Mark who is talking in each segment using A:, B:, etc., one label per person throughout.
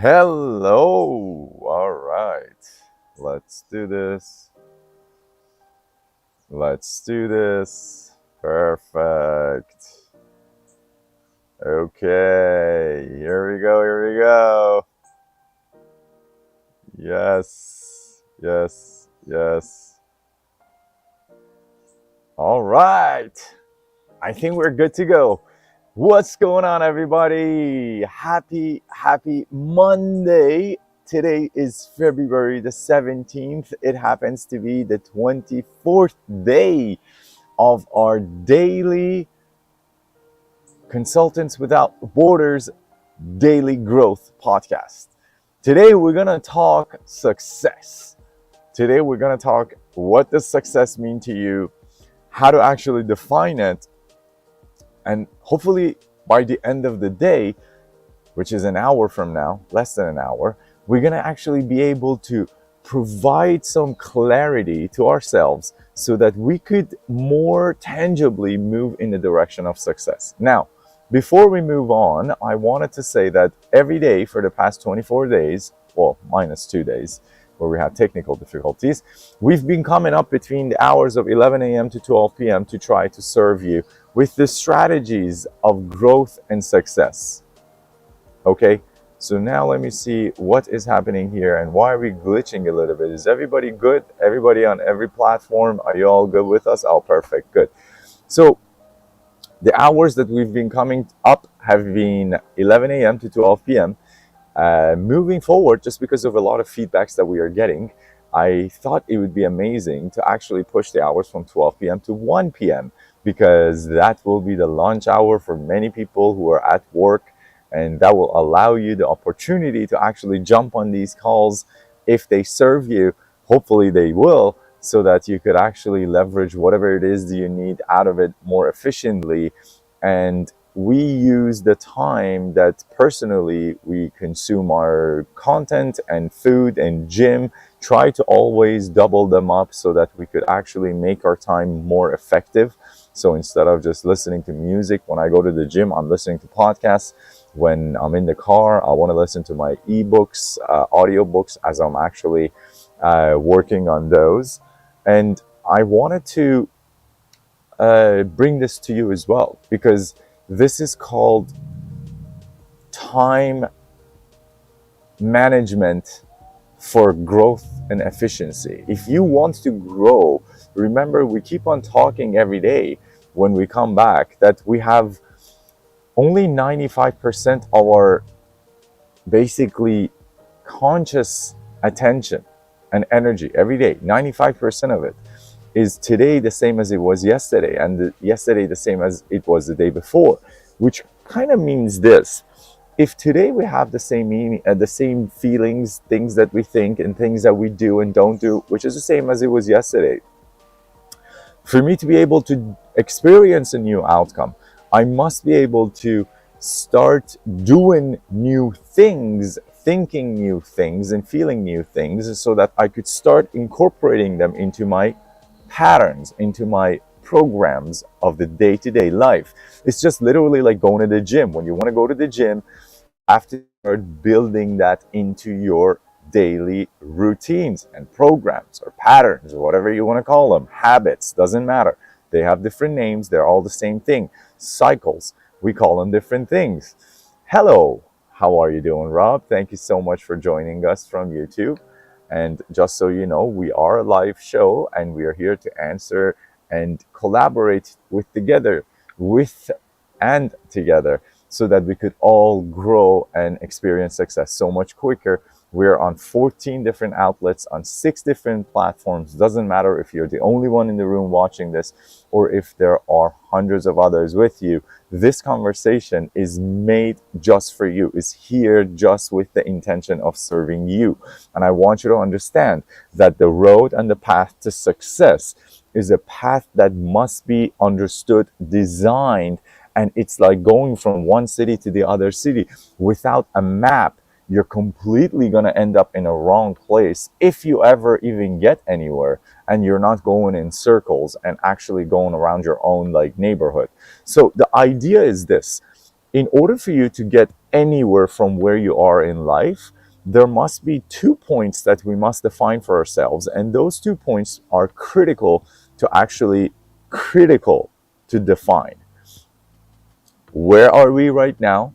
A: Hello. All right. Let's do this. Let's do this. Perfect. Okay. Here we go. Here we go. Yes. Yes. Yes. All right. I think we're good to go. What's going on, everybody? Happy Monday. Today is February the 17th. It happens to be the 24th day of our daily Consultants Without Borders Daily Growth podcast. Today, we're going to talk success. Today, we're going to talk what does success mean to you, how to actually define it, and hopefully by the end of the day, which is an hour from now, less than an hour, we're going to actually be able to provide some clarity to ourselves so that we could more tangibly move in the direction of success. Now, before we move on, I wanted to say that every day for the past 24 days, well, minus 2 days, where we had technical difficulties, we've been coming up between the hours of 11 a.m. to 12 p.m. to try to serve you with the strategies of growth and success. Okay, so now let me see what is happening here and why are we glitching a little bit. Is everybody good? Everybody on every platform? Are you all good with us? Oh, perfect, good. So the hours that we've been coming up have been 11 a.m. to 12 p.m. Moving forward, just because of a lot of feedbacks that we are getting, I thought it would be amazing to actually push the hours from 12 p.m. to 1 p.m. because that will be the lunch hour for many people who are at work, and that will allow you the opportunity to actually jump on these calls if they serve you. Hopefully they will, so that you could actually leverage whatever it is that you need out of it more efficiently. And we use the time that personally we consume our content and food and gym, try to always double them up so that we could actually make our time more effective. So instead of just listening to music when I go to the gym, I'm listening to podcasts. When I'm in the car, I want to listen to my ebooks, audiobooks, as I'm actually working on those. And I wanted to bring this to you as well, because this is called time management for growth and efficiency. If you want to grow, remember, we keep on talking every day when we come back that we have only 95% of our basically conscious attention and energy every day. 95% of it is today the same as it was yesterday, and yesterday the same as it was the day before, which kind of means this: if today we have the same meaning, the same feelings, things that we think and things that we do and don't do, which is the same as it was yesterday, for me to be able to experience a new outcome, I must be able to start doing new things, thinking new things and feeling new things, so that I could start incorporating them into my patterns, into my programs of the day-to-day life. It's just literally like going to the gym. When you want to go to the gym, you have to start building that into your daily routines and programs or patterns or whatever you want to call them. Habits, doesn't matter. They have different names. They're all the same thing. Cycles, we call them different things. Hello, how are you doing, Rob? Thank you so much for joining us from YouTube. And just so you know, we are a live show and we are here to answer and collaborate together so that we could all grow and experience success so much quicker. We're on 14 different outlets on 6 different platforms. Doesn't matter if you're the only one in the room watching this or if there are hundreds of others with you. This conversation is made just for you, is here just with the intention of serving you. And I want you to understand that the road and the path to success is a path that must be understood, designed, and it's like going from one city to the other city. Without a map, you're completely going to end up in a wrong place if you ever even get anywhere and you're not going in circles and actually going around your own like neighborhood. So the idea is this: in order for you to get anywhere from where you are in life, there must be 2 points that we must define for ourselves. And those 2 points are critical to define. Where are we right now?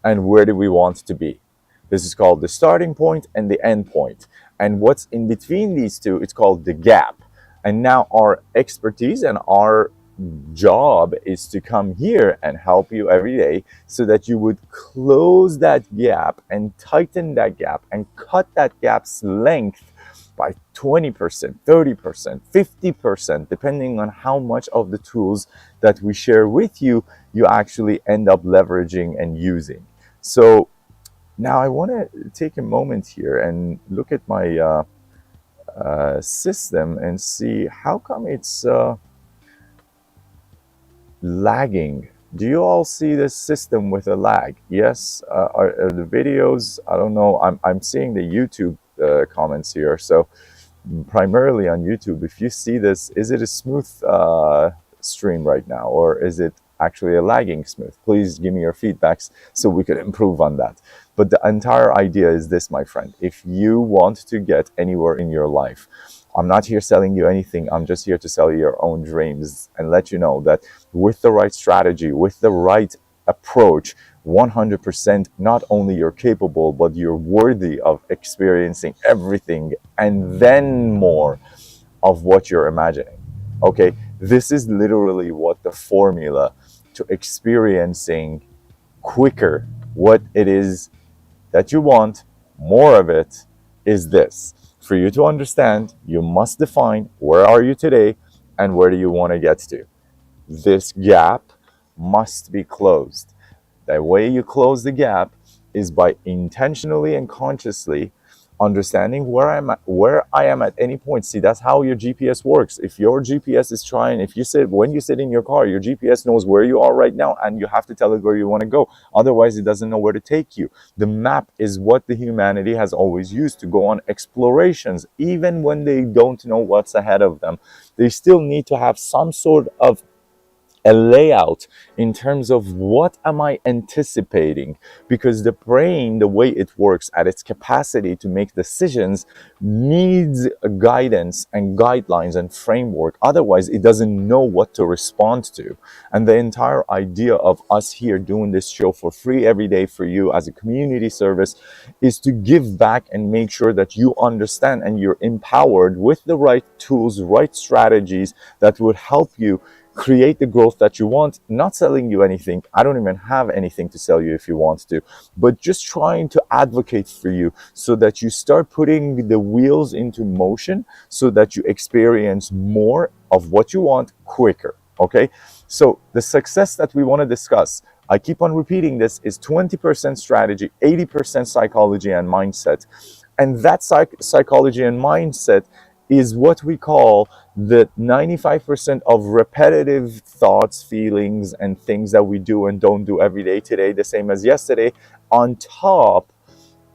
A: And where do we want to be? This is called the starting point and the end point. And what's in between these two, it's called the gap. And now our expertise and our job is to come here and help you every day so that you would close that gap and tighten that gap and cut that gap's length by 20%, 30%, 50%, depending on how much of the tools that we share with you, you actually end up leveraging and using. So now I want to take a moment here and look at my system and see how come it's lagging. Do you all see this system with a lag? Yes. Are the videos? I don't know. I'm seeing the YouTube comments here. So primarily on YouTube, if you see this, is it a smooth stream right now, or is it actually a lagging smooth? Please give me your feedbacks so we could improve on that. But the entire idea is this, my friend. If you want to get anywhere in your life, I'm not here selling you anything. I'm just here to sell you your own dreams and let you know that with the right strategy, with the right approach, 100% not only you're capable, but you're worthy of experiencing everything and then more of what you're imagining. Okay, this is literally what the formula to experiencing quicker what it is that you want, more of it, is this. For you to understand, you must define where are you today and where do you want to get to. This gap must be closed. The way you close the gap is by intentionally and consciously understanding where I am at any point. See, that's how your GPS works. If your GPS is when you sit in your car, your GPS knows where you are right now, and you have to tell it where you want to go. Otherwise, it doesn't know where to take you. The map is what the humanity has always used to go on explorations. Even when they don't know what's ahead of them, they still need to have some sort of a layout in terms of what am I anticipating, because the brain, the way it works at its capacity to make decisions, needs guidance and guidelines and framework. Otherwise, it doesn't know what to respond to. And the entire idea of us here doing this show for free every day for you as a community service is to give back and make sure that you understand and you're empowered with the right tools, right strategies that would help you create the growth that you want. Not selling you anything. I don't even have anything to sell you if you want to, but just trying to advocate for you so that you start putting the wheels into motion so that you experience more of what you want quicker. Okay, so the success that we want to discuss, I keep on repeating this, is 20% strategy, 80% psychology and mindset. And that psychology and mindset is what we call the 95% of repetitive thoughts, feelings, and things that we do and don't do every day, today the same as yesterday, on top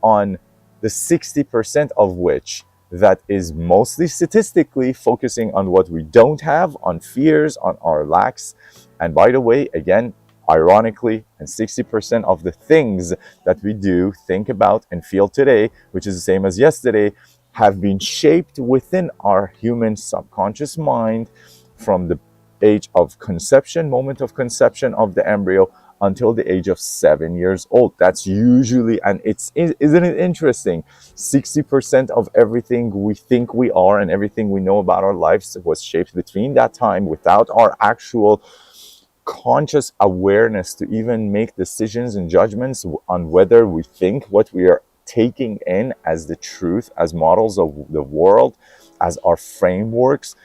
A: on the 60% of which that is mostly statistically focusing on what we don't have, on fears, on our lacks. And by the way, again, ironically, and 60% of the things that we do, think about, and feel today, which is the same as yesterday, have been shaped within our human subconscious mind from the age of conception, moment of conception of the embryo, until the age of 7 years old. That's usually, and isn't it interesting? 60% of everything we think we are and everything we know about our lives was shaped between that time without our actual conscious awareness to even make decisions and judgments on whether we think what we are taking in as the truth, as models of the world, as our frameworks.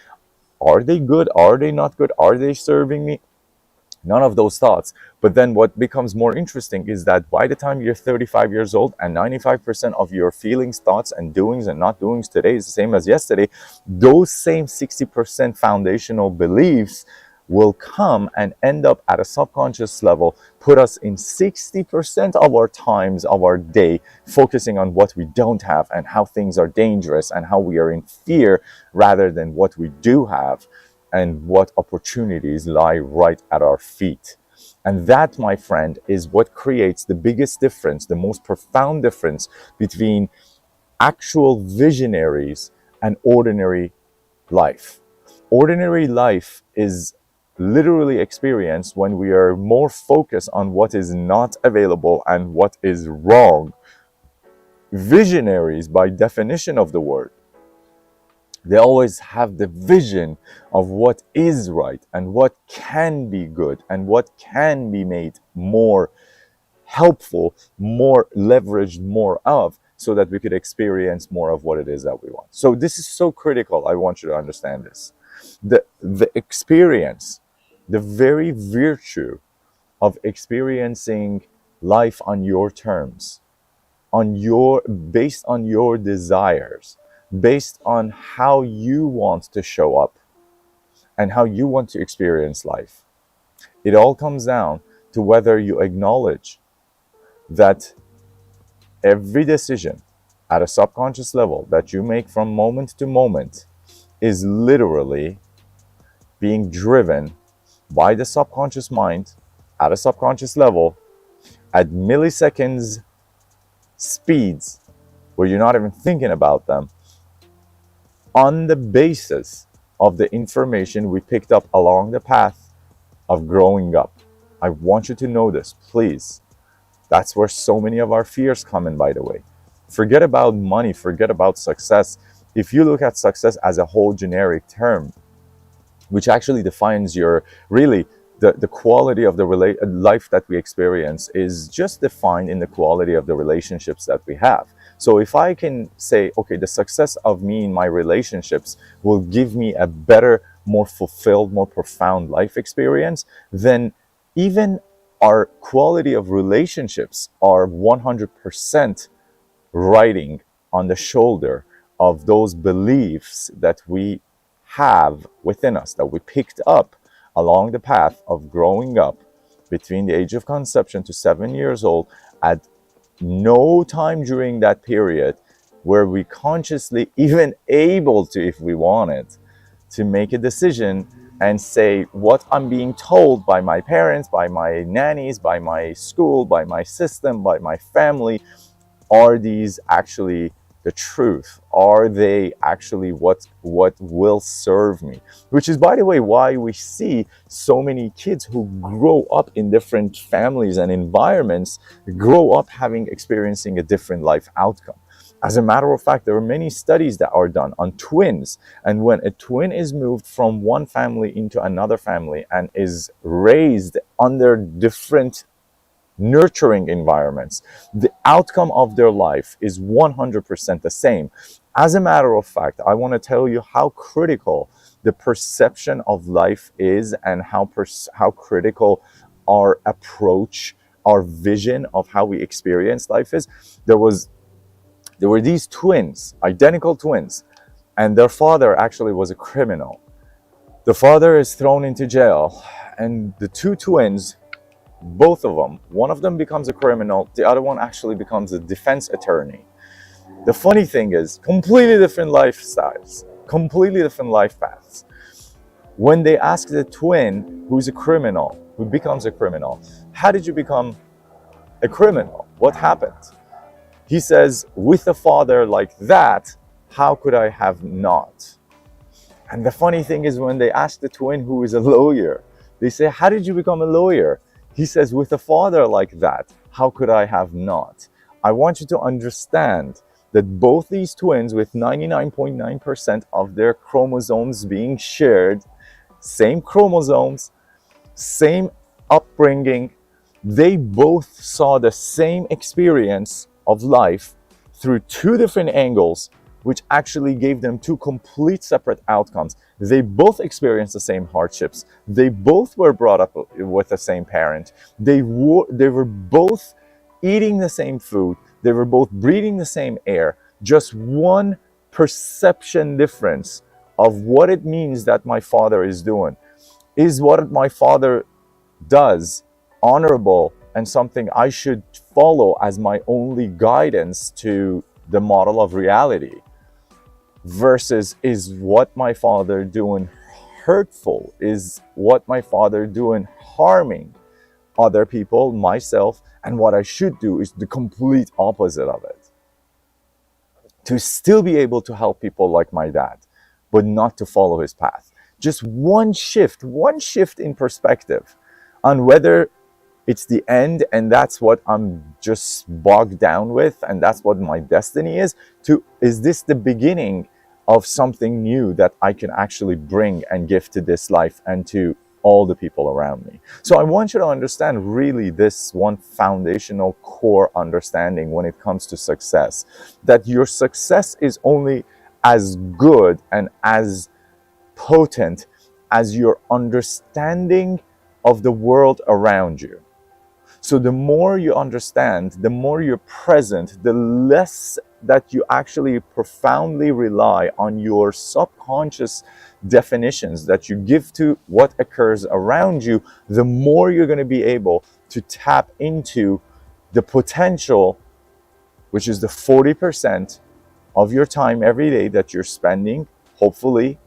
A: Are they good? Are they not good? Are they serving me? None of those thoughts. But then what becomes more interesting is that by the time you're 35 years old and 95% of your feelings, thoughts, and doings and not doings today is the same as yesterday, those same 60% foundational beliefs will come and end up at a subconscious level, put us in 60% of our times of our day focusing on what we don't have and how things are dangerous and how we are in fear, rather than what we do have and what opportunities lie right at our feet. And that, my friend, is what creates the biggest difference, the most profound difference between actual visionaries and ordinary life. Ordinary life is literally experienced when we are more focused on what is not available and what is wrong. Visionaries, by definition of the word, they always have the vision of what is right and what can be good and what can be made more helpful, more leveraged, more of, so that we could experience more of what it is that we want. So this is so critical. I want you to understand this. The experience, the very virtue of experiencing life on your terms, based on your desires, based on how you want to show up and how you want to experience life. It all comes down to whether you acknowledge that every decision at a subconscious level that you make from moment to moment is literally being driven by the subconscious mind at a subconscious level at milliseconds speeds where you're not even thinking about them, on the basis of the information we picked up along the path of growing up. I want you to know this, please. That's where so many of our fears come in, by the way. Forget about money, forget about success. If you look at success as a whole generic term, which actually defines your, really, the quality of the life that we experience is just defined in the quality of the relationships that we have. So if I can say, okay, the success of me in my relationships will give me a better, more fulfilled, more profound life experience, then even our quality of relationships are 100% riding on the shoulder of those beliefs that we have within us, that we picked up along the path of growing up between the age of conception to 7 years old. At no time during that period were we consciously even able to, if we wanted, to make a decision and say, what I'm being told by my parents, by my nannies, by my school, by my system, by my family, are these actually the truth? Are they actually what will serve me? Which is, by the way, why we see so many kids who grow up in different families and environments grow up experiencing a different life outcome. As a matter of fact, there are many studies that are done on twins, and when a twin is moved from one family into another family and is raised under different nurturing environments, the outcome of their life is 100% the same. As a matter of fact, I want to tell you how critical the perception of life is, and how critical our approach, our vision of how we experience life is. There were these twins, identical twins, and their father actually was a criminal. The father is thrown into jail, and the two twins, both of them, one of them becomes a criminal, the other one actually becomes a defense attorney. The funny thing is, completely different lifestyles, completely different life paths. When they ask the twin who becomes a criminal, how did you become a criminal? What happened? He says, with a father like that, how could I have not? And the funny thing is, when they ask the twin who is a lawyer, they say, how did you become a lawyer? He says, with a father like that, how could I have not? I want you to understand that both these twins, with 99.9% of their chromosomes being shared, same chromosomes, same upbringing, they both saw the same experience of life through two different angles, which actually gave them two complete separate outcomes. They both experienced the same hardships. They both were brought up with the same parent. They were both eating the same food. They were both breathing the same air. Just one perception difference of what it means that my father is doing. Is what my father does honorable and something I should follow as my only guidance to the model of reality? Versus, is what my father doing hurtful? Is what my father doing harming other people, myself, and what I should do is the complete opposite of it. To still be able to help people like my dad, but not to follow his path. Just one shift in perspective on whether it's the end and that's what I'm just bogged down with and that's what my destiny is, to is this the beginning of something new that I can actually bring and give to this life and to all the people around me. So I want you to understand really this one foundational core understanding when it comes to success, that your success is only as good and as potent as your understanding of the world around you. So the more you understand, the more you're present, the less that you actually profoundly rely on your subconscious definitions that you give to what occurs around you, the more you're going to be able to tap into the potential, which is the 40% of your time every day that you're spending, hopefully,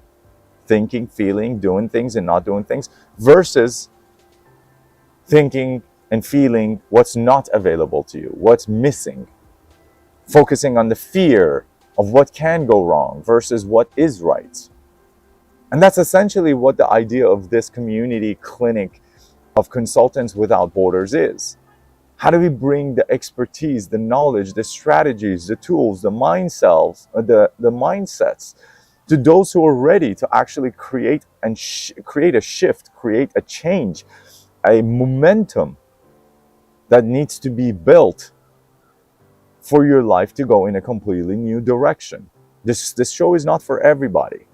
A: thinking, feeling, doing things and not doing things, versus thinking and feeling what's not available to you, what's missing, focusing on the fear of what can go wrong versus what is right. And that's essentially what the idea of this community clinic of Consultants Without Borders is. How do we bring the expertise, the knowledge, the strategies, the tools, the mindsets to those who are ready to actually create and create a shift, create a change, a momentum that needs to be built for your life to go in a completely new direction. This show is not for everybody.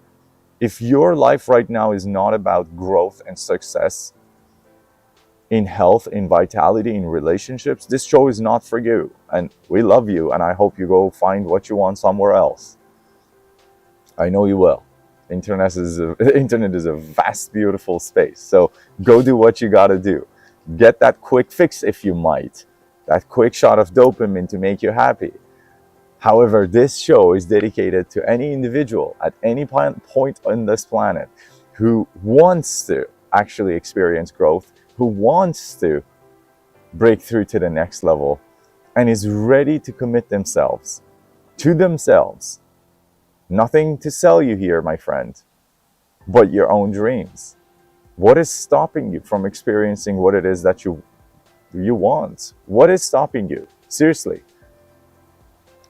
A: If your life right now is not about growth and success in health, in vitality, in relationships, this show is not for you. And we love you, and I hope you go find what you want somewhere else. I know you will. Internet is a vast, beautiful space. So go do what you gotta do. Get that quick fix if you might. That quick shot of dopamine to make you happy. However, this show is dedicated to any individual at any point on this planet who wants to actually experience growth, who wants to break through to the next level, and is ready to commit themselves to themselves. Nothing to sell you here, my friend, but your own dreams. What is stopping you from experiencing what it is that you want? What is stopping you? Seriously.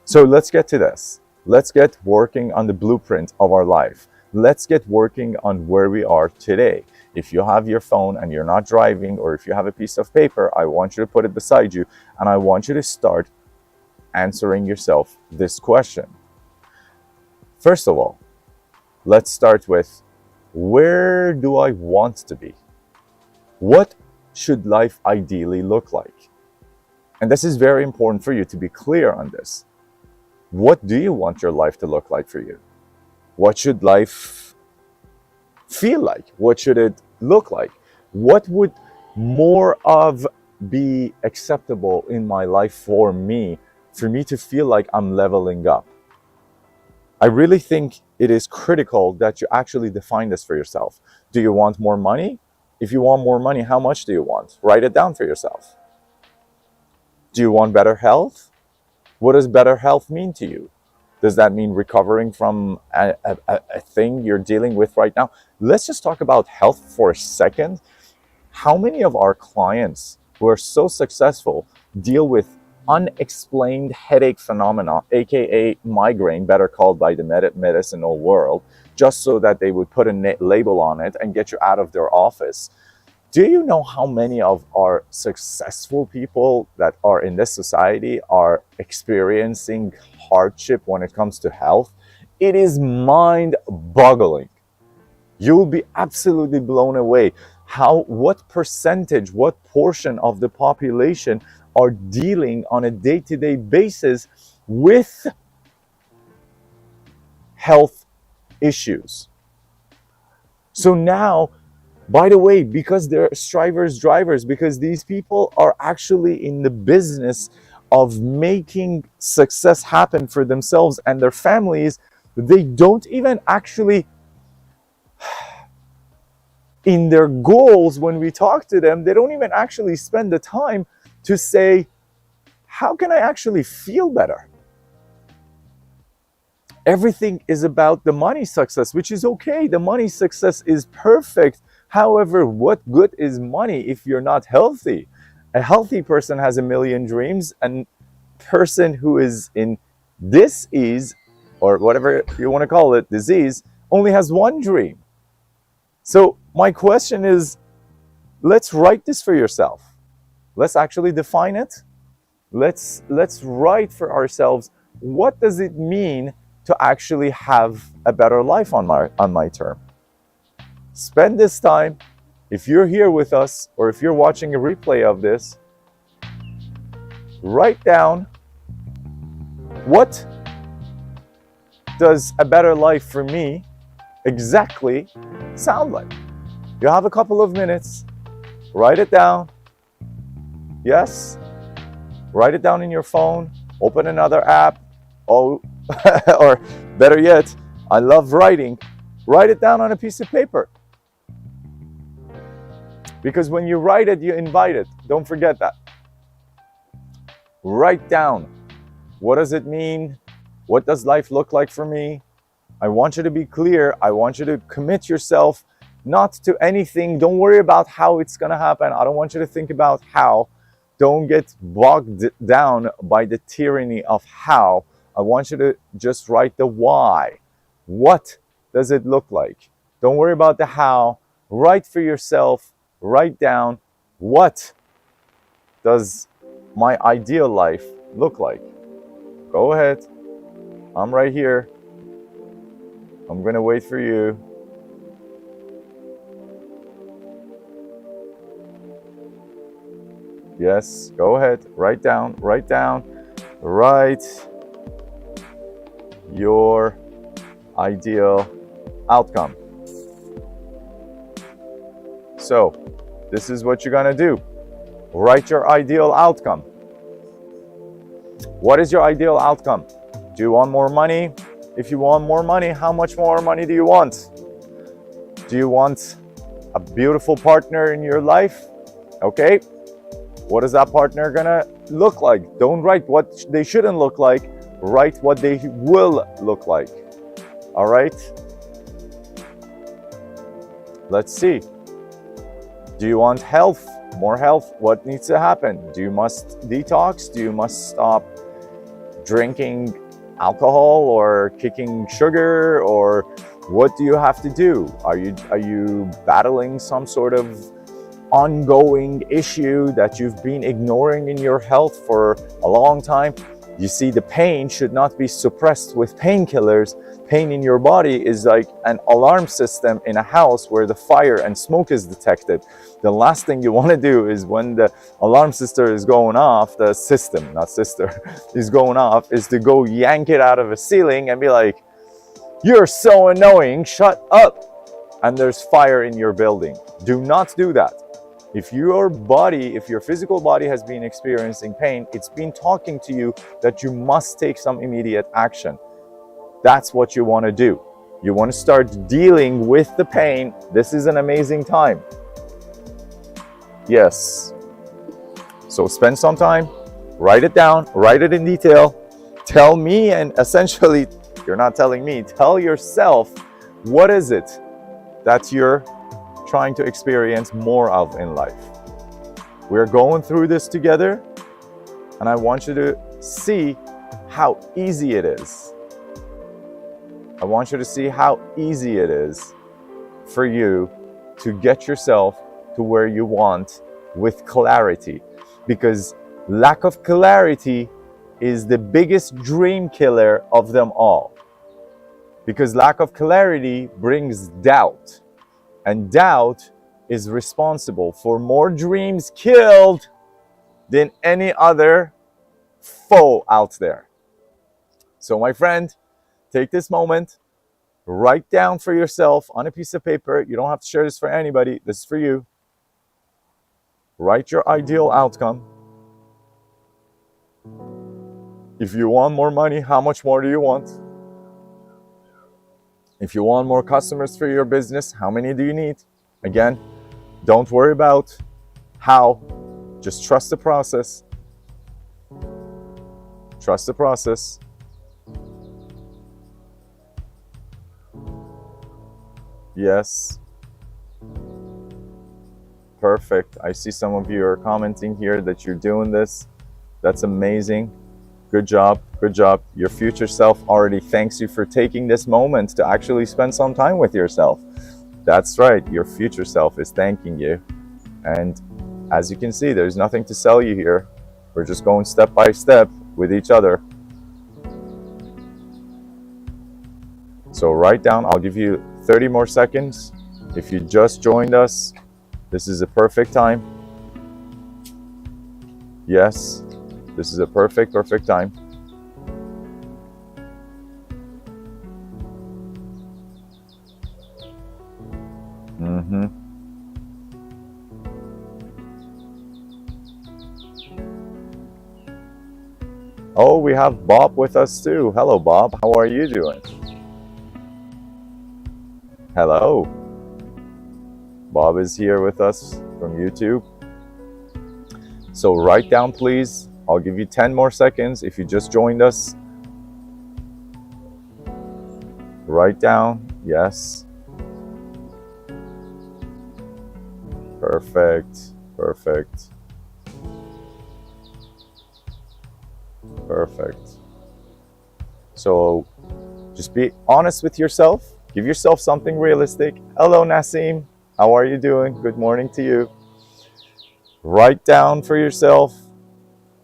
A: So let's get to this. Let's get working on the blueprint of our life. Let's get working on where we are today. If you have your phone and you're not driving, or if you have a piece of paper, I want you to put it beside you, and I want you to start answering yourself this question. First of all, let's start with, where do I want to be? What should life ideally look like? And this is very important for you to be clear on this. What do you want your life to look like for you? What should life feel like? What should it look like? What would more of be acceptable in my life for me to feel like I'm leveling up? I really think it is critical that you actually define this for yourself. Do you want more money? If you want more money, how much do you want? Write it down for yourself. Do you want better health? What does better health mean to you? Does that mean recovering from a thing you're dealing with right now? Let's just talk about health for a second. How many of our clients who are so successful deal with unexplained headache phenomena, aka migraine, better called by the medicinal world, just so that they would put a label on it and get you out of their office? Do you know how many of our successful people that are in this society are experiencing hardship when it comes to health? It is mind-boggling. You'll be absolutely blown away what percentage, what portion of the population are dealing on a day-to-day basis with health issues. So now, by the way, because they're drivers, because these people are actually in the business of making success happen for themselves and their families, they don't even actually in their goals, when we talk to them, they don't even actually spend the time to say, how can I actually feel better? Everything is about the money success, which is okay. The money success is perfect. However, what good is money if you're not healthy? A healthy person has a million dreams, and person who is in dis-ease, or whatever you want to call it, disease, only has one dream. So my question is, let's write this for yourself. Let's actually define it. Let's write for ourselves, what does it mean to actually have a better life on my term? Spend this time. If you're here with us, or if you're watching a replay of this, write down, what does a better life for me exactly sound like? You have a couple of minutes, write it down. Yes, write it down in your phone, open another app. Oh, or better yet, I love writing. Write it down on a piece of paper. Because when you write it, you invite it. Don't forget that. Write down, what does it mean? What does life look like for me? I want you to be clear. I want you to commit yourself not to anything. Don't worry about how it's going to happen. I don't want you to think about how. Don't get bogged down by the tyranny of how. I want you to just write the why. What does it look like? Don't worry about the how. Write for yourself. Write down, what does my ideal life look like? Go ahead. I'm right here. I'm going to wait for you. Yes, go ahead. Write down. Write your ideal outcome. So, this is what you're gonna do. Write your ideal outcome. What is your ideal outcome? Do you want more money? If you want more money, how much more money do you want? Do you want a beautiful partner in your life? Okay. What is that partner gonna look like? Don't write what they shouldn't look like. Write what they will look like. All right? Let's see. Do you want health? More health? What needs to happen? Do you must detox? Do you must stop drinking alcohol or kicking sugar? Or what do you have to do? Are you battling some sort of ongoing issue that you've been ignoring in your health for a long time? You see, the pain should not be suppressed with painkillers. Pain in your body is like an alarm system in a house where the fire and smoke is detected. The last thing you want to do is, when the alarm system is going off, the system, not sister, is going off, is to go yank it out of a ceiling and be like, you're so annoying, shut up. And there's fire in your building. Do not do that. If your physical body has been experiencing pain, it's been talking to you that you must take some immediate action. That's what you want to do. You want to start dealing with the pain. This is an amazing time. Yes. So spend some time, write it down, write it in detail. Tell me, and essentially, you're not telling me, tell yourself, what is it that you're trying to experience more of in life? We're going through this together, and I want you to see how easy it is. I want you to see how easy it is for you to get yourself to where you want with clarity, because lack of clarity is the biggest dream killer of them all, because lack of clarity brings doubt. And doubt is responsible for more dreams killed than any other foe out there. So my friend, take this moment, write down for yourself on a piece of paper. You don't have to share this for anybody. This is for you. Write your ideal outcome. If you want more money, how much more do you want? If you want more customers for your business, how many do you need? Again, don't worry about how, just trust the process. Trust the process. Yes. Perfect. I see some of you are commenting here that you're doing this. That's amazing. Good job. Good job. Your future self already thanks you for taking this moment to actually spend some time with yourself. That's right. Your future self is thanking you. And as you can see, there's nothing to sell you here. We're just going step by step with each other. So write down, I'll give you 30 more seconds. If you just joined us, this is a perfect time. Yes, this is a perfect time. Oh, we have Bob with us too. Hello, Bob. How are you doing? Hello. Bob is here with us from YouTube. So write down, please. I'll give you 10 more seconds if you just joined us. Write down. Yes. Perfect. Perfect. Perfect. So just be honest with yourself. Give yourself something realistic. Hello, Nassim. How are you doing? Good morning to you. Write down for yourself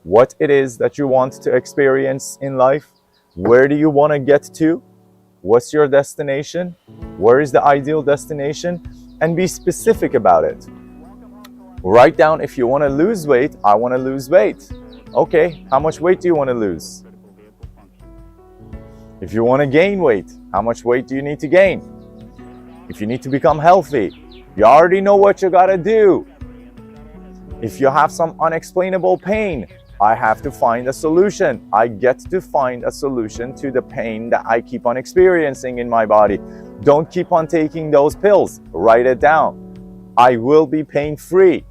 A: what it is that you want to experience in life. Where do you want to get to? What's your destination? Where is the ideal destination? And be specific about it. Write down, if you want to lose weight, I want to lose weight. Okay, how much weight do you want to lose? If you want to gain weight, how much weight do you need to gain? If you need to become healthy, you already know what you gotta do. If you have some unexplainable pain, I have to find a solution. I get to find a solution to the pain that I keep on experiencing in my body. Don't keep on taking those pills. Write it down. I will be pain-free.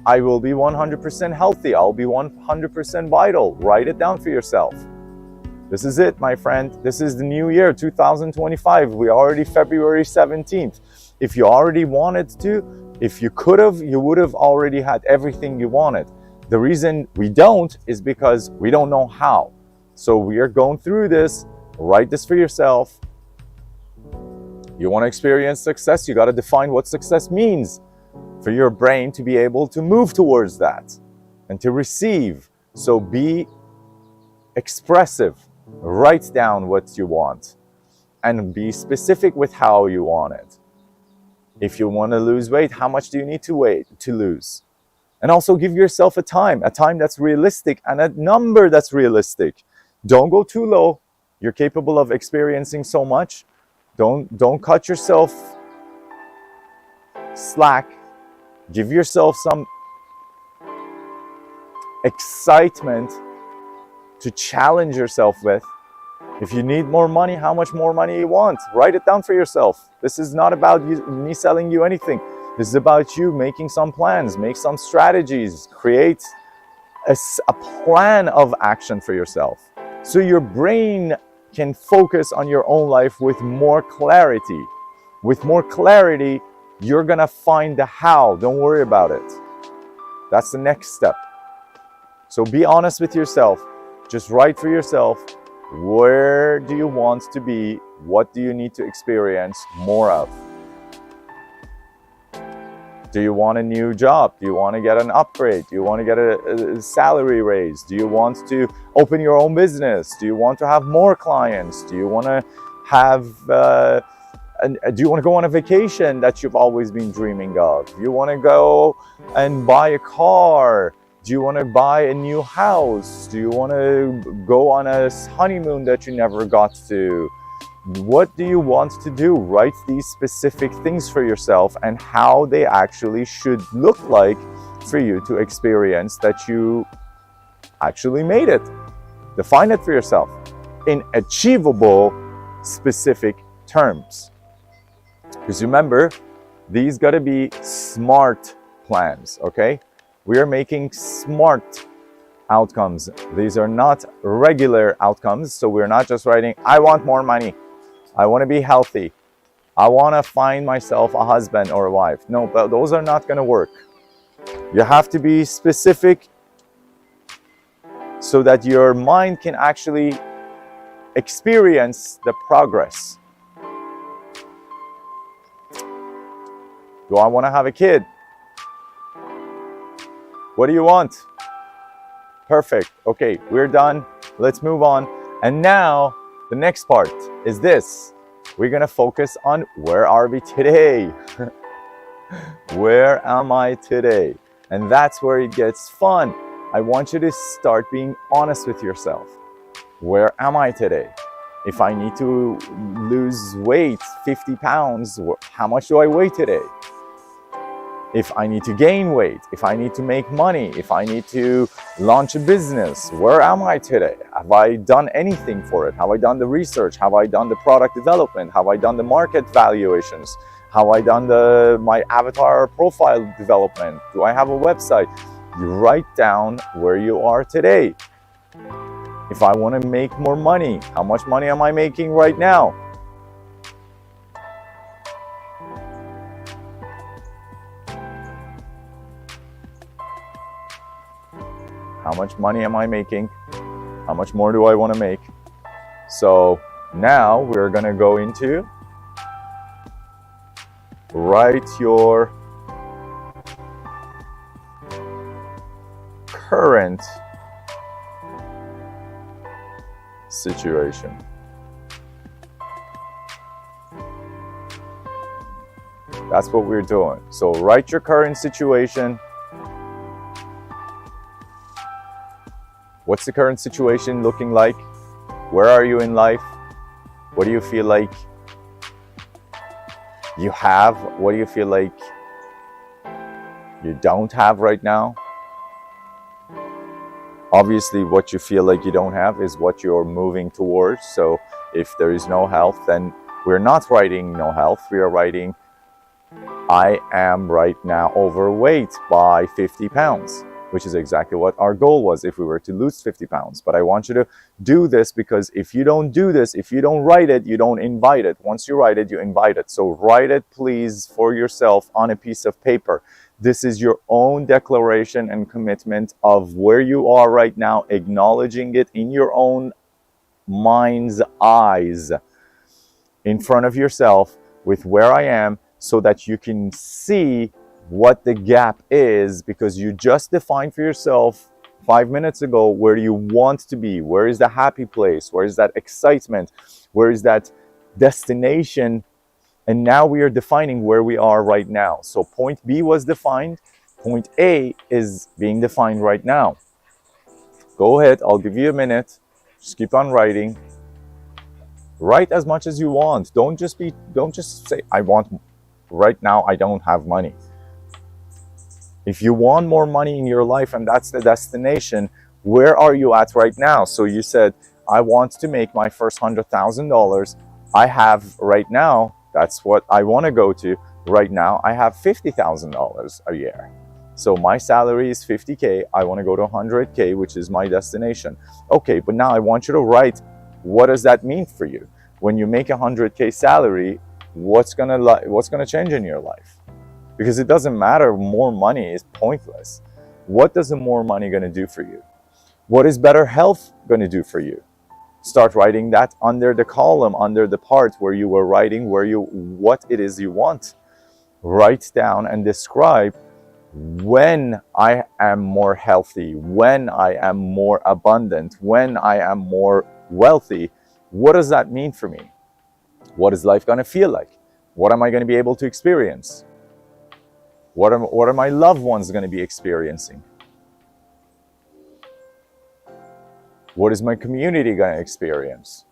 A: I will be 100% healthy. I'll be 100% vital. Write it down for yourself. This is it, my friend. This is the new year, 2025. We're already February 17th. If you already wanted to, if you could have, you would have already had everything you wanted. The reason we don't is because we don't know how. So we are going through this. Write this for yourself. You want to experience success, you got to define what success means for your brain to be able to move towards that and to receive. So be expressive. Write down what you want and be specific with how you want it. If you want to lose weight, how much do you need to lose? And also give yourself a time that's realistic and a number that's realistic. Don't go too low. You're capable of experiencing so much. Don't cut yourself slack. Give yourself some excitement to challenge yourself with. If you need more money, how much more money you want? Write it down for yourself. This is not about me selling you anything. This is about you making some plans, make some strategies, create a plan of action for yourself. So your brain can focus on your own life with more clarity. With more clarity, you're gonna find the how. Don't worry about it. That's the next step. So be honest with yourself. Just write for yourself. Where do you want to be? What do you need to experience more of? Do you want a new job? Do you want to get an upgrade? Do you want to get a salary raise? Do you want to open your own business? Do you want to have more clients? Do you want to have do you want to go on a vacation that you've always been dreaming of? Do you want to go and buy a car? Do you want to buy a new house? Do you want to go on a honeymoon that you never got to? What do you want to do? Write these specific things for yourself and how they actually should look like for you to experience that you actually made it. Define it for yourself in achievable, specific terms. Because remember, these got to be smart plans, okay? We are making smart outcomes. These are not regular outcomes. So we're not just writing, I want more money. I want to be healthy. I want to find myself a husband or a wife. No, but those are not going to work. You have to be specific so that your mind can actually experience the progress. Do I want to have a kid? What do you want? Perfect. Okay, we're done. Let's move on. And now the next part is this. We're going to focus on where are we today? Where am I today? And that's where it gets fun. I want you to start being honest with yourself. Where am I today? If I need to lose weight, 50 pounds, how much do I weigh today? If I need to gain weight, if I need to make money, if I need to launch a business, where am I today? Have I done anything for it? Have I done the research? Have I done the product development? Have I done the market valuations? Have I done my avatar profile development? Do I have a website? You write down where you are today. If I want to make more money, how much money am I making right now? How much money am I making? How much more do I want to make? So now we're going to go into write your current situation. That's what we're doing. So write your current situation. What's the current situation looking like? Where are you in life? What do you feel like you have? What do you feel like you don't have right now? Obviously, what you feel like you don't have is what you're moving towards. So if there is no health, then we're not writing no health. We are writing, I am right now overweight by 50 pounds. Which is exactly what our goal was if we were to lose 50 pounds. But I want you to do this, because if you don't do this, if you don't write it, you don't invite it. Once you write it, you invite it. So write it, please, for yourself on a piece of paper. This is your own declaration and commitment of where you are right now, acknowledging it in your own mind's eyes in front of yourself with where I am, so that you can see what the gap is, because you just defined for yourself 5 minutes ago where you want to be. Where is the happy place? Where is that excitement? Where is that destination? And now we are defining where we are right now. So point B was defined. Point A is being defined right now. Go ahead. I'll give you a minute. Just keep on writing. Write as much as you want. Don't just say, I want, right now I don't have money. If you want more money in your life and that's the destination, where are you at right now? So you said, I want to make my first $100,000. I have right now, that's what I want to go to. Right now, I have $50,000 a year. So my salary is 50K. I want to go to 100K, which is my destination. Okay, but now I want you to write, what does that mean for you? When you make 100K salary, what's gonna change in your life? Because it doesn't matter, more money is pointless. What does the more money going to do for you? What is better health going to do for you? Start writing that under the column, under the part where you were writing what it is you want. Write down and describe, when I am more healthy, when I am more abundant, when I am more wealthy, what does that mean for me? What is life going to feel like? What am I going to be able to experience? What are my loved ones going to be experiencing? What is my community going to experience?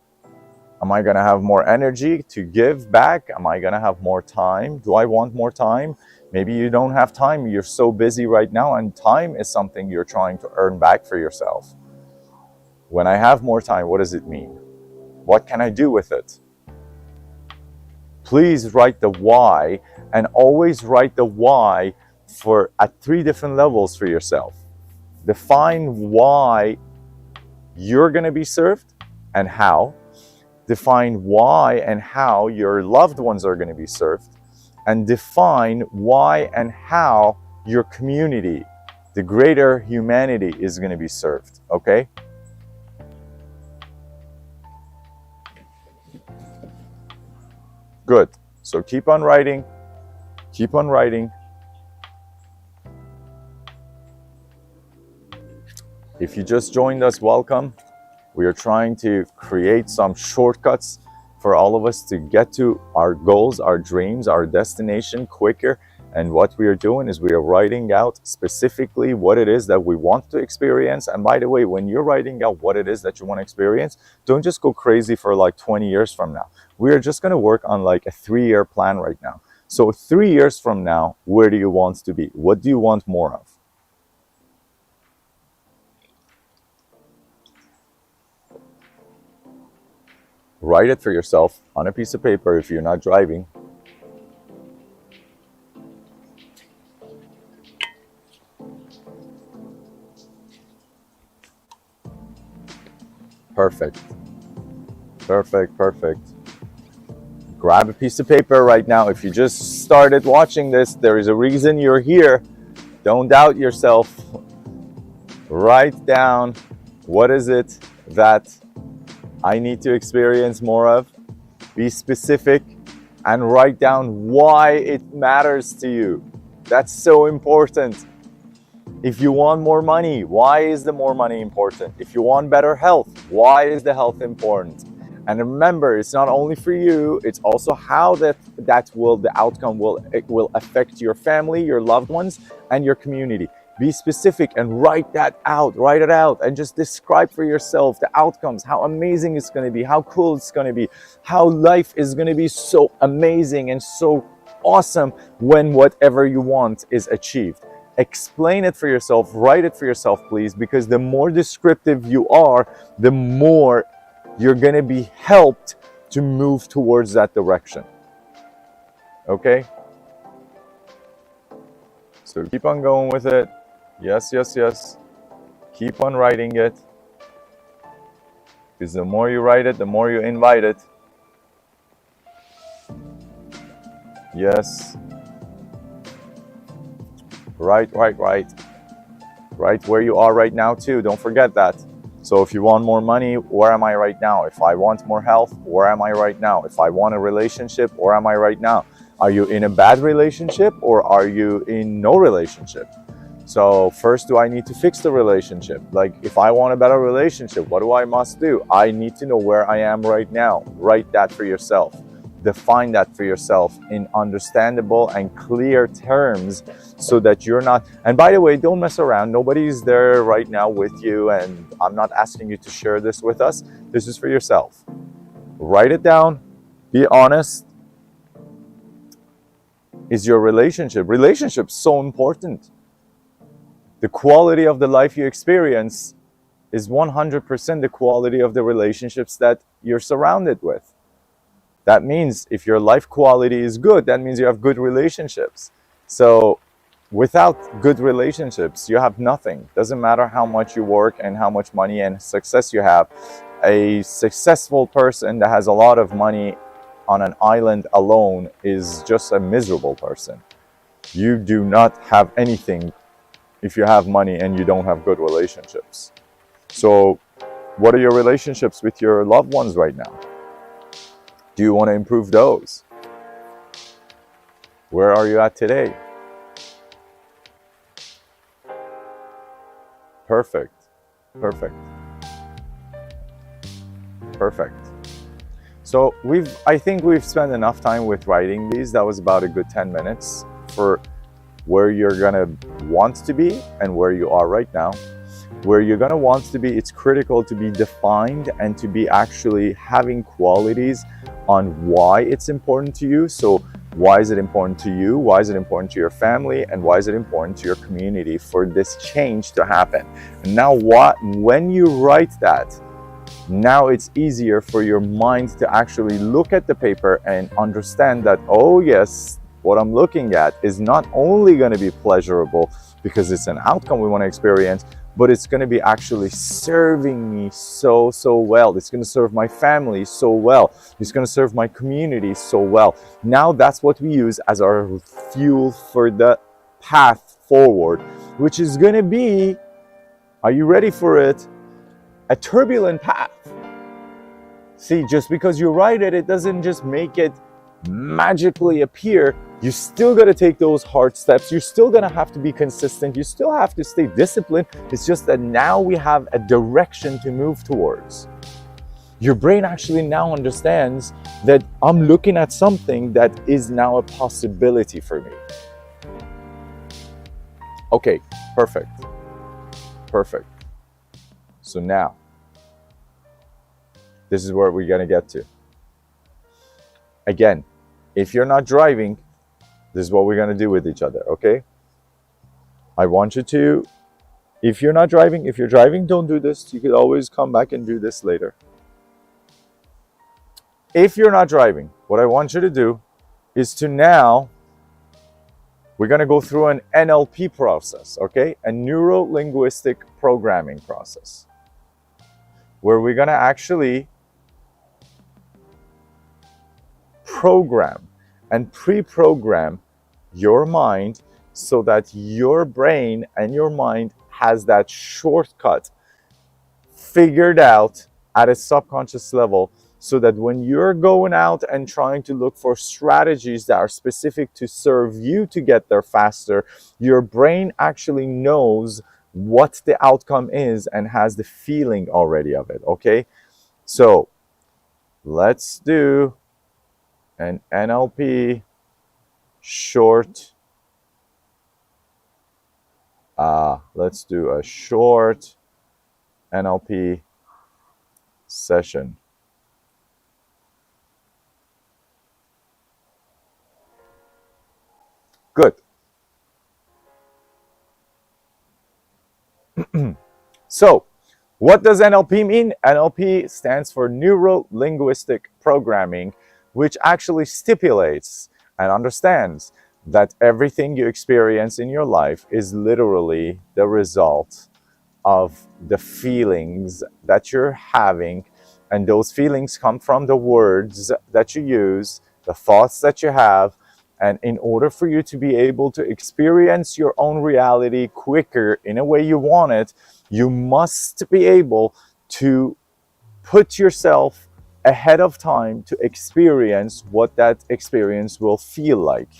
A: Am I going to have more energy to give back? Am I going to have more time? Do I want more time? Maybe you don't have time. You're so busy right now, and time is something you're trying to earn back for yourself. When I have more time, what does it mean? What can I do with it? please write the why, and always write the why for at 3 different levels for yourself. Define why you're going to be served and how. Define why and how your loved ones are going to be served, and define why and how your community, the greater humanity, is going to be served. Okay? Good. So keep on writing. Keep on writing. If you just joined us, welcome. We are trying to create some shortcuts for all of us to get to our goals, our dreams, our destination quicker. And what we are doing is we are writing out specifically what it is that we want to experience. And by the way, when you're writing out what it is that you want to experience, don't just go crazy for like 20 years from now. We are just going to work on like a 3-year plan right now. So 3 years from now, where do you want to be? What do you want more of? Write it for yourself on a piece of paper if you're not driving. Perfect. Perfect, perfect. Grab a piece of paper right now. If you just started watching this, there is a reason you're here. Don't doubt yourself. Write down, what is it that I need to experience more of? Be specific and write down why it matters to you. That's so important. If you want more money, why is the more money important? If you want better health, why is the health important? And remember, it's not only for you, it's also how the outcome will affect your family, your loved ones, and your community. Be specific and write that out. Write it out and just describe for yourself the outcomes, how amazing it's going to be, how cool it's going to be, how life is going to be so amazing and so awesome when whatever you want is achieved. Explain it for yourself, write it for yourself, please, because the more descriptive you are, the more you're going to be helped to move towards that direction. Okay? So keep on going with it. Yes, yes, yes. Keep on writing it. Because the more you write it, the more you invite it. Yes. Right. Right where you are right now too. Don't forget that. So if you want more money, where am I right now? If I want more health, where am I right now? If I want a relationship, where am I right now? Are you in a bad relationship or are you in no relationship? So first, do I need to fix the relationship? Like if I want a better relationship, what do I must do? I need to know where I am right now. Write that for yourself. Define that for yourself in understandable and clear terms so that you're not, and by the way, don't mess around. Nobody's there right now with you, and I'm not asking you to share this with us. This is for yourself. Write it down. Be honest. Is your relationship so important? The quality of the life you experience is 100% the quality of the relationships that you're surrounded with. That means if your life quality is good, that means you have good relationships. So without good relationships, you have nothing. Doesn't matter how much you work and how much money and success you have. A successful person that has a lot of money on an island alone is just a miserable person. You do not have anything if you have money and you don't have good relationships. So what are your relationships with your loved ones right now? Do you want to improve those? Where are you at today? Perfect. So I think we've spent enough time with writing these. That was about a good 10 minutes for where you're gonna want to be and where you are right now. Where you're gonna want to be, it's critical to be defined and to be actually having qualities on why it's important to you. So why is it important to you? Why is it important to your family? And why is it important to your community for this change to happen? And now when you write that, Now it's easier for your mind to actually look at the paper and understand that, oh yes, what I'm looking at is not only going to be pleasurable because it's an outcome we want to experience, but it's going to be actually serving me so well. It's going to serve my family so well. It's going to serve my community so well. Now that's what we use as our fuel for the path forward, which is going to be, are you ready for it? A turbulent path. See, just because you write it, it doesn't just make it magically appear. You still got to take those hard steps. You're still going to have to be consistent. You still have to stay disciplined. It's just that now we have a direction to move towards. Your brain actually now understands that I'm looking at something that is now a possibility for me. Okay, perfect. So now, this is where we're going to get to. Again, if you're not driving, this is what we're going to do with each other, okay? I want you to, if you're not driving, if you're driving, don't do this. You could always come back and do this later. If you're not driving, what I want you to do is to now, we're going to go through an NLP process, okay? A neuro-linguistic programming process, where we're going to actually program and pre-program your mind so that your brain and your mind has that shortcut figured out at a subconscious level, so that when you're going out and trying to look for strategies that are specific to serve you to get there faster, your brain actually knows what the outcome is and has the feeling already of it, okay? So let's do an NLP short, let's do a short NLP session. Good. So, what does NLP mean? NLP stands for Neuro-Linguistic Programming, which actually stipulates and understands that everything you experience in your life is literally the result of the feelings that you're having, and those feelings come from the words that you use, the thoughts that you have. And in order for you to be able to experience your own reality quicker in a way you want it, you must be able to put yourself ahead of time to experience what that experience will feel like.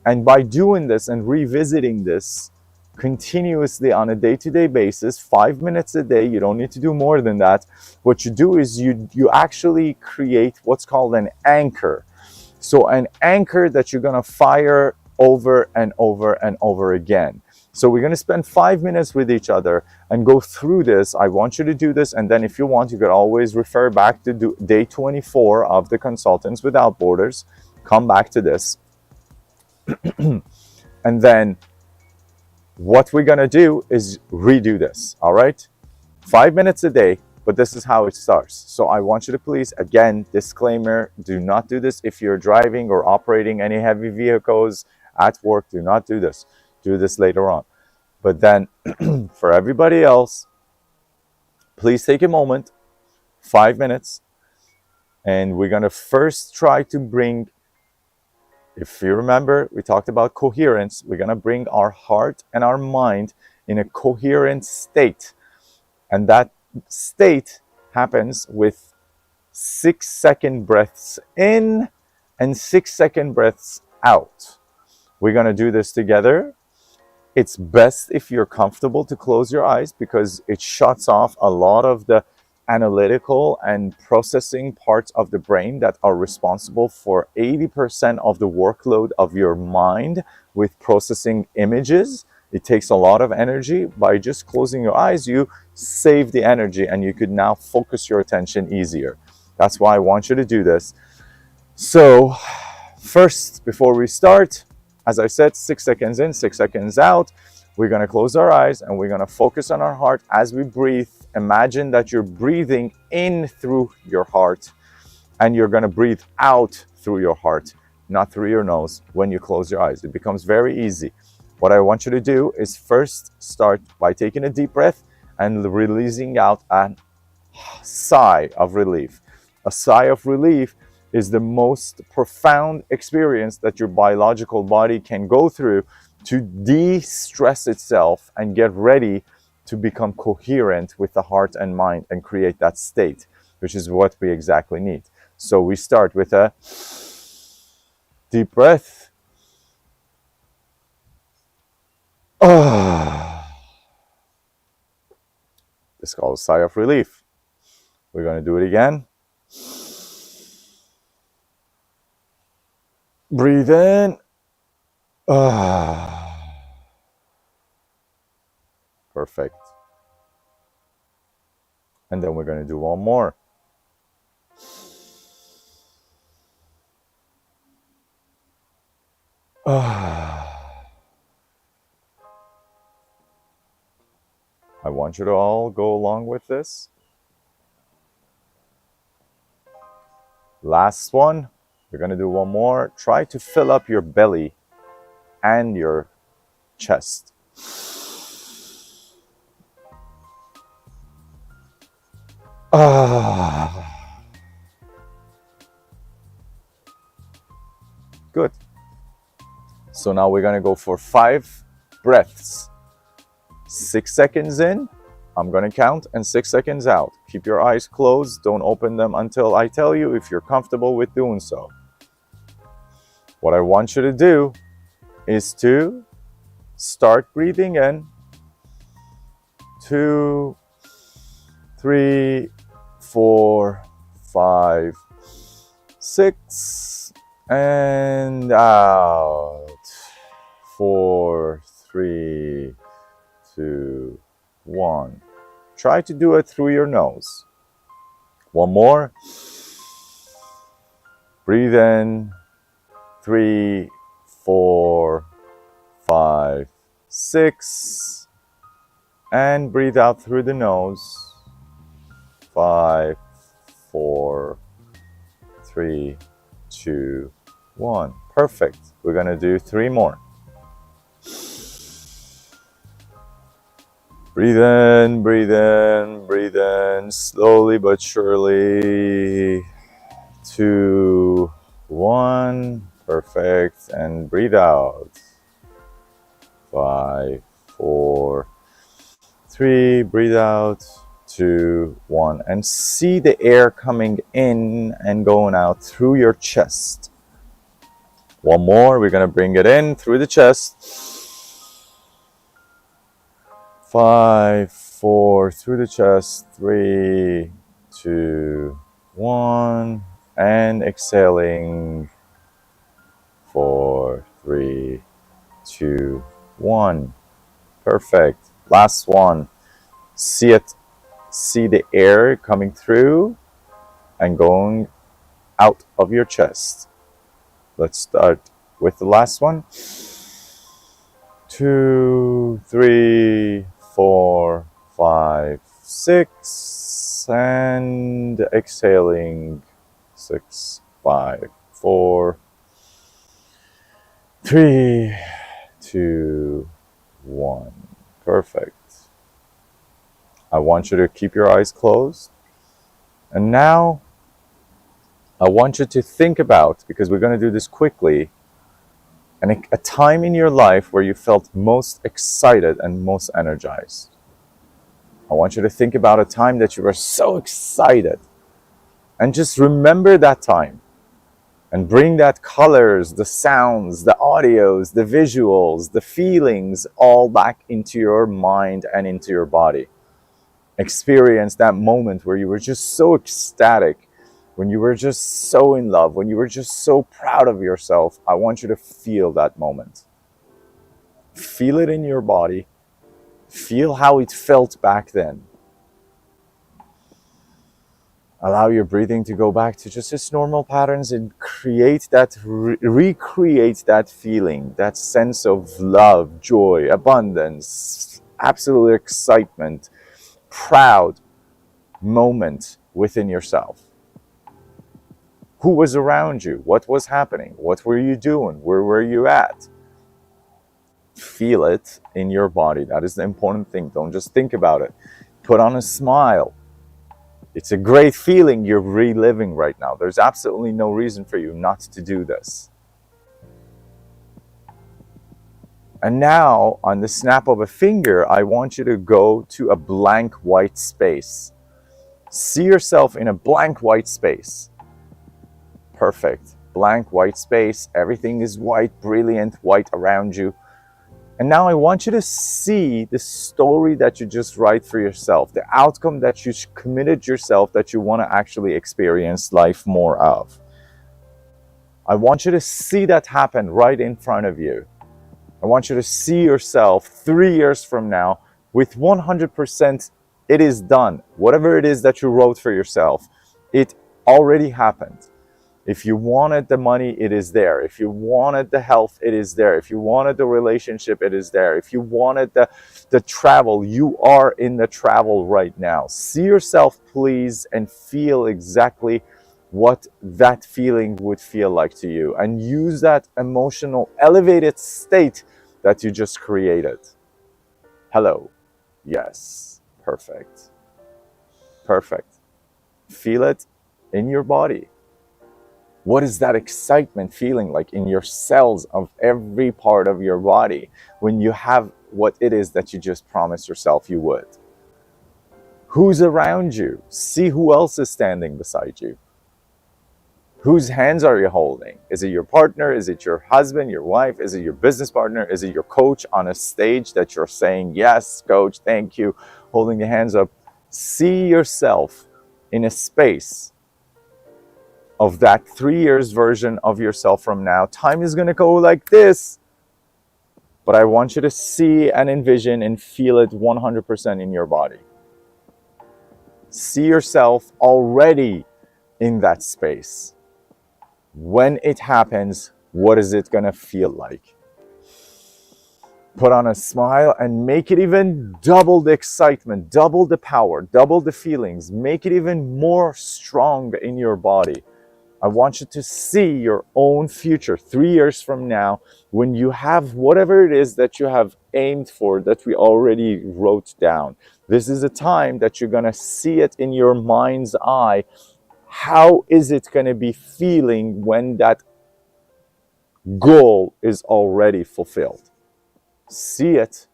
A: And by doing this and revisiting this continuously on a day-to-day basis, 5 minutes a day, you don't need to do more than that. What you do is you actually create what's called an anchor. So an anchor that you're going to fire over and over and over again. So we're going to spend 5 minutes with each other and go through this. I want you to do this. And then if you want, you could always refer back to day 24 of the Consultants Without Borders. Come back to this. And then what we're going to do is redo this. All right. 5 minutes a day. But this is how it starts. So I want you to please, again, disclaimer, do not do this if you're driving or operating any heavy vehicles at work. Do not do this. Do this later on. But then for everybody else, please take a moment, 5 minutes, and we're going to first try to bring, if you remember, we talked about coherence. We're going to bring our heart and our mind in a coherent state. And that state happens with 6-second breaths in and 6-second breaths out. We're going to do this together. It's best if you're comfortable to close your eyes, because it shuts off a lot of the analytical and processing parts of the brain that are responsible for 80% of the workload of your mind with processing images. It takes a lot of energy. By just closing your eyes, you save the energy and you could now focus your attention easier. That's why I want you to do this. So first, before we start, as I said, 6 seconds in, 6 seconds out, we're going to close our eyes and we're going to focus on our heart as we breathe imagine that you're breathing in through your heart and you're going to breathe out through your heart, not through your nose when you close your eyes. It becomes very easy. What I want you to do is first start by taking a deep breath and releasing out a sigh of relief. A sigh of relief is the most profound experience that your biological body can go through to de-stress itself and get ready to become coherent with the heart and mind and create that state, which is what we exactly need. So we start with a deep breath. It's called a sigh of relief. We're going to do it again. Breathe in. Perfect. And then we're going to do one more. I want you to all go along with this. Last one. We're going to do one more. Try to fill up your belly and your chest. Good. So now we're going to go for 5 breaths. 6 seconds in, I'm going to count, and 6 seconds out. Keep your eyes closed. Don't open them until I tell you if you're comfortable with doing so. What I want you to do is to start breathing in. 2, 3, 4, 5, 6, and out. 4, 3, 2, 1. Try to do it through your nose. One more. Breathe in. 3, 4, 5, 6. And breathe out through the nose. 5, 4, 3, 2, 1. Perfect. We're going to do 3 more. Breathe in, breathe in, breathe in, slowly but surely. 2, 1. Perfect. And breathe out. 5, 4, 3. Breathe out. 2, 1. And see the air coming in and going out through your chest. One more. We're going to bring it in through the chest. 5, 4, through the chest. 3, 2, 1. And exhaling. 4, 3, 2, 1. Perfect. Last one. See it. See the air coming through and going out of your chest. Let's start with the last one. 2, 3, 4, 5, 6. And exhaling. 6, 5, 4, 3, 2, 1. Perfect. I want you to keep your eyes closed. And now, I want you to think about, because we're going to do this quickly, and a time in your life where you felt most excited and most energized. I want you to think about a time that you were so excited. And just remember that time. And bring that colors, the sounds, the audios, the visuals, the feelings all back into your mind and into your body. Experience that moment where you were just so ecstatic, when you were just so in love, when you were just so proud of yourself. I want you to feel that moment. Feel it in your body. Feel how it felt back then. Allow your breathing to go back to just its normal patterns and create that, recreate that feeling, that sense of love, joy, abundance, absolute excitement, proud moment within yourself. Who was around you? What was happening? What were you doing? Where were you at? Feel it in your body. That is the important thing. Don't just think about it. Put on a smile. It's a great feeling you're reliving right now. There's absolutely no reason for you not to do this. And now, on the snap of a finger, I want you to go to a blank white space. See yourself in a blank white space. Perfect. Blank white space. Everything is white, brilliant white around you. And now I want you to see the story that you just write for yourself, the outcome that you committed yourself that you want to actually experience life more of. I want you to see that happen right in front of you. I want you to see yourself 3 years from now with 100% it is done. Whatever it is that you wrote for yourself, it already happened. If you wanted the money, it is there. If you wanted the health, it is there. If you wanted the relationship, it is there. If you wanted the travel, you are in the travel right now. See yourself, please, and feel exactly what that feeling would feel like to you. And use that emotional, elevated state that you just created. Hello. Yes. Perfect. Perfect. Feel it in your body. What is that excitement feeling like in your cells of every part of your body when you have what it is that you just promised yourself you would? Who's around you? See who else is standing beside you. Whose hands are you holding? Is it your partner? Is it your husband, your wife? Is it your business partner? Is it your coach on a stage that you're saying, yes, coach, thank you, holding the hands up? See yourself in a space of that 3 years version of yourself from now. Time is going to go like this, but I want you to see and envision and feel it 100% in your body. See yourself already in that space. When it happens, what is it going to feel like? Put on a smile and make it even double the excitement, double the power, double the feelings. Make it even more strong in your body. I want you to see your own future 3 years from now when you have whatever it is that you have aimed for that we already wrote down. This is a time that you're going to see it in your mind's eye. How is it going to be feeling when that goal is already fulfilled? See it,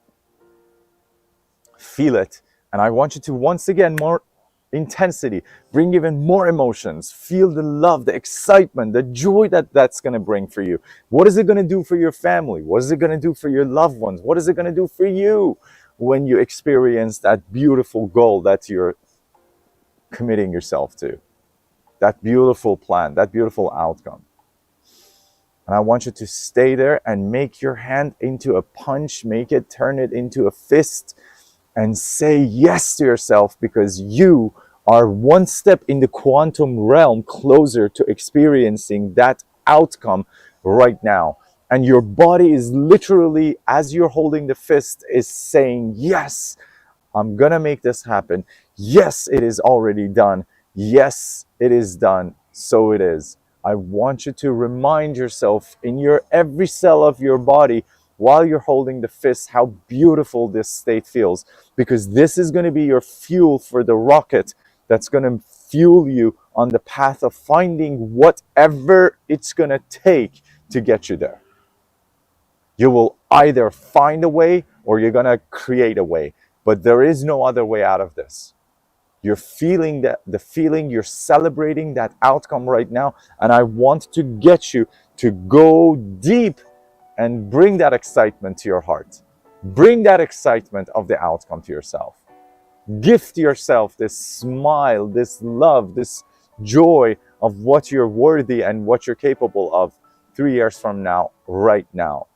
A: feel it, and I want you to once again more intensity, bring even more emotions, feel the love, the excitement, the joy that's going to bring for you. What is it going to do for your family? What is it going to do for your loved ones? What is it going to do for you when you experience that beautiful goal that you're committing yourself to? That beautiful plan, that beautiful outcome. And I want you to stay there and make your hand into a punch, turn it into a fist, and say yes to yourself, because you are one step in the quantum realm closer to experiencing that outcome right now. And your body is literally, as you're holding the fist, is saying, yes, I'm gonna make this happen. Yes, it is already done. Yes, it is done. So it is. I want you to remind yourself in your every cell of your body while you're holding the fist how beautiful this state feels, because this is going to be your fuel for the rocket that's going to fuel you on the path of finding whatever it's going to take to get you there. You will either find a way or you're going to create a way, but there is no other way out of this. You're feeling that, the feeling, you're celebrating that outcome right now, and I want to get you to go deep and bring that excitement to your heart. Bring that excitement of the outcome to yourself. Gift yourself this smile, this love, this joy of what you're worthy and what you're capable of 3 years from now, right now.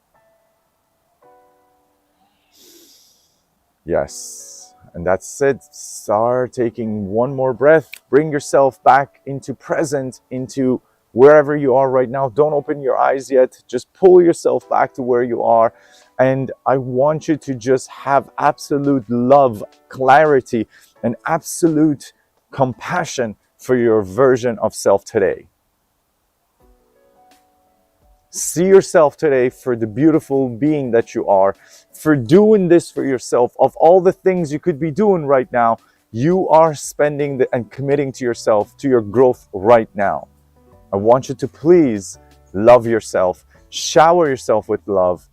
A: Yes, and that's it. Start taking one more breath. Bring yourself back into present, into wherever you are right now. Don't open your eyes yet. Just pull yourself back to where you are. And I want you to just have absolute love, clarity an absolute compassion for your version of self today. See yourself today for the beautiful being that you are, for doing this for yourself. Of all the things you could be doing right now, you are spending and committing to yourself, to your growth right now. I want you to please love yourself, shower yourself with love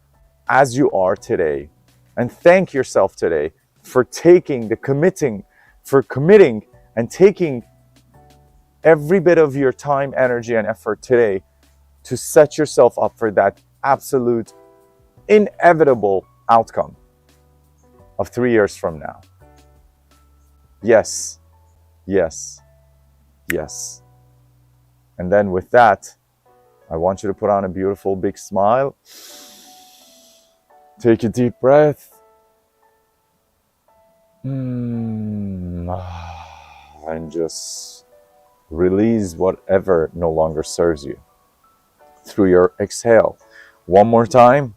A: as you are today, and thank yourself today for committing and taking every bit of your time, energy, and effort today to set yourself up for that absolute, inevitable outcome of 3 years from now. Yes, yes, yes. And then with that, I want you to put on a beautiful big smile. Take a deep breath. And just release whatever no longer serves you through your exhale. One more time.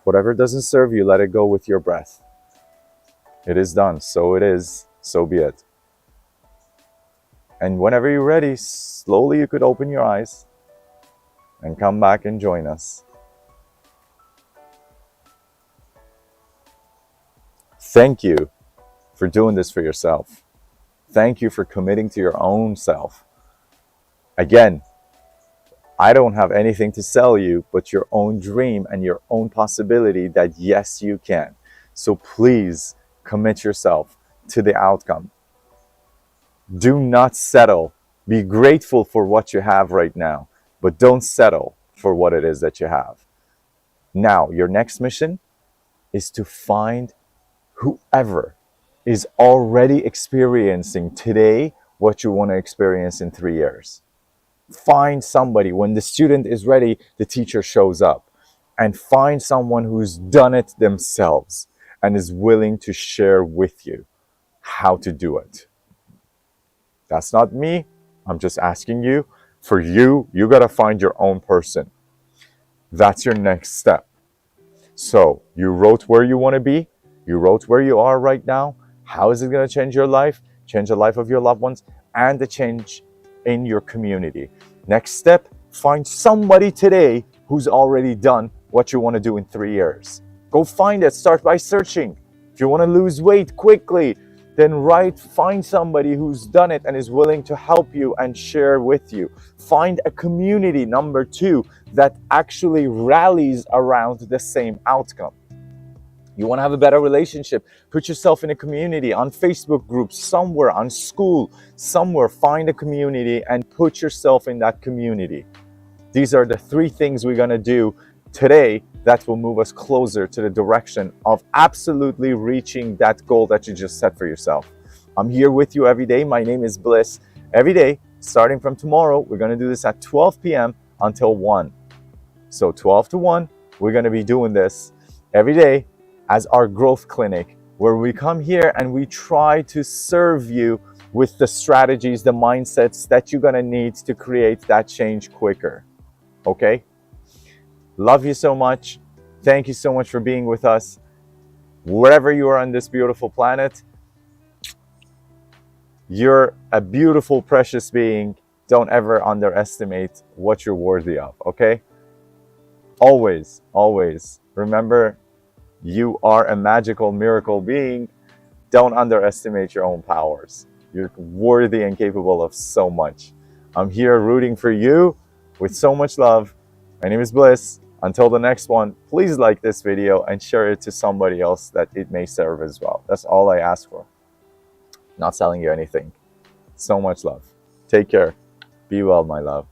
A: Whatever doesn't serve you, let it go with your breath. It is done. So it is. So be it. And whenever you're ready, slowly you could open your eyes and come back and join us. Thank you for doing this for yourself. Thank you for committing to your own self. Again, I don't have anything to sell you but your own dream and your own possibility that yes, you can. So please commit yourself to the outcome. Do not settle. Be grateful for what you have right now, but don't settle for what it is that you have. Now, your next mission is to find whoever is already experiencing today what you want to experience in 3 years. Find somebody. When the student is ready, the teacher shows up. And find someone who's done it themselves and is willing to share with you how to do it. That's not me. I'm just asking you. For you, you got to find your own person. That's your next step. So you wrote where you want to be. You wrote where you are right now. How is it going to change your life, change the life of your loved ones, and the change in your community? Next step, find somebody today who's already done what you want to do in 3 years. Go find it. Start by searching. If you want to lose weight quickly, then find somebody who's done it and is willing to help you and share with you. Find a community, number 2, that actually rallies around the same outcome. You want to have a better relationship, put yourself in a community, on Facebook groups, somewhere, on school, somewhere. Find a community and put yourself in that community. These are the 3 things we're going to do today that will move us closer to the direction of absolutely reaching that goal that you just set for yourself. I'm here with you every day. My name is Bliss. Every day, starting from tomorrow, we're going to do this at 12 p.m. until 1. So 12 to 1, we're going to be doing this every day as our growth clinic, where we come here and we try to serve you with the strategies, the mindsets that you're going to need to create that change quicker. Okay? Love you so much. Thank you so much for being with us. Wherever you are on this beautiful planet, you're a beautiful, precious being. Don't ever underestimate what you're worthy of, okay? Always, always remember, you are a magical miracle being. Don't underestimate your own powers. You're worthy and capable of so much. I'm here rooting for you with so much love. My name is Bliss. Until the next one, please like this video and share it to somebody else that it may serve as well. That's all I ask for. Not selling you anything. So much love. Take care. Be well, my love.